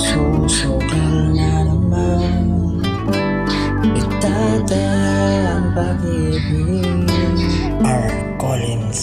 Susugal na naman, itataya ang pag-ibig. R. Collins.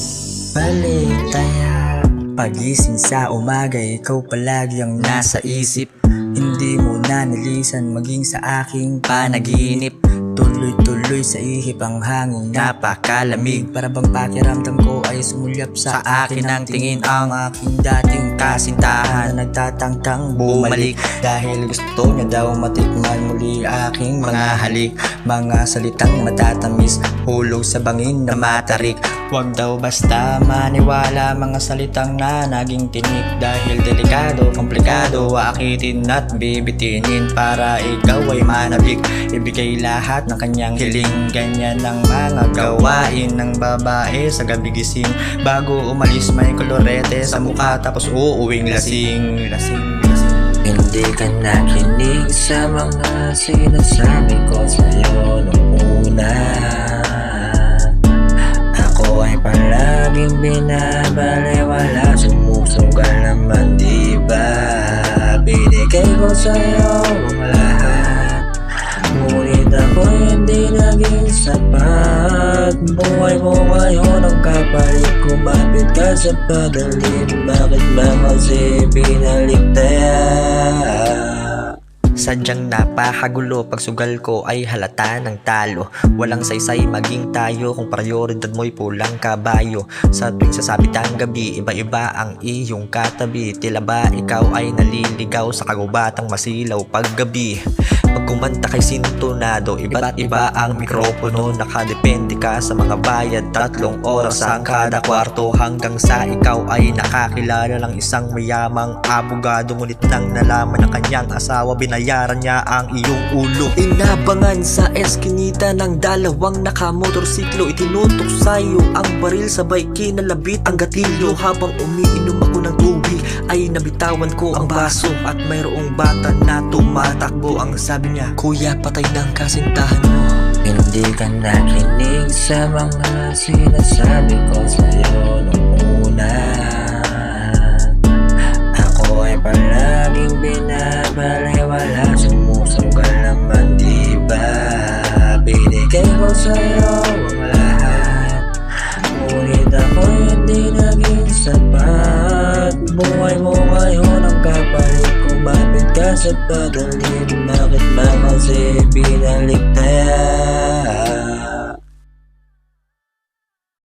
Balitaya, pagising sa umaga, ikaw palagi ang nasa isip. Hindi mo na nalisan maging sa aking panaginip. Tuloy-tuloy sa ihip ang hangin, napakalamig. Para bang pakiramdam ko ay sumulyap sa akin ang tingin. Ang aking dating kasintahan na nagtatangkang bumalik, dahil gusto niya daw matikman muli aking mga halik. Mga salitang matatamis, hulog sa bangin na matarik. Huwag daw basta maniwala mga salitang na naging tinik, dahil delikado, komplikado, akitin at bibitinin. Para ikaw ay manabik, ibigay lahat ng kanyang hiling. Ganyan ang mga gawain ng babae sa gabi gising. Bago umalis may kolorete sa mukha, tapos uuwing lasing. Hindi ka nakinig sa mga sinasabi ko sa'yo nung una. Ako ay palaging binabalewala, sumusugal naman diba? Binigay ko sa'yo ang lahat, ngunit ako hindi naging sapat. Buhay mo ngayon ang kapalit, kumapit ka sa padalim. Bakit ba kasi pinaligtaya? Sadyang napakagulo, pagsugal ko ay halata ng talo. Walang saysay maging tayo kung prioridad mo'y pulang kabayo. Sa tuwing sasabit ang gabi, iba-iba ang iyong katabi. Tila ba ikaw ay naliligaw sa kagubatang masilaw paggabi. Pag kumanta kay sintonado, iba't iba ang mikropono. Nakadepende ka sa mga bayad, 3 oras ang kada kwarto. Hanggang sa ikaw ay nakakilala ng isang mayamang abogado. Ngunit nang nalaman ng kanyang asawa, binayaran niya ang iyong ulo. Inabangan sa eskinita ng dalawang nakamotorsiklo, itinutok sa'yo ang baril, sabay kinalabit ang gatilyo. Habang umiinom ako ng tubig ay nabitawan ko ang baso, at mayroong bata na tumatakbo. Ang sabi niya, "Kuya, patay ng kasintahan mo." Hindi ka nakinig sa mga sinasabi ko sa'yo nung una. Ako ay palaging binabalewala, sumusugal naman diba? Binigay ko sa'yo ang lahat, ngunit ako hindi naging sapat. Buhay mo ngayon ang kapalit, kumapit ka sa padalim. Bakit ba kasi pinaligtaya?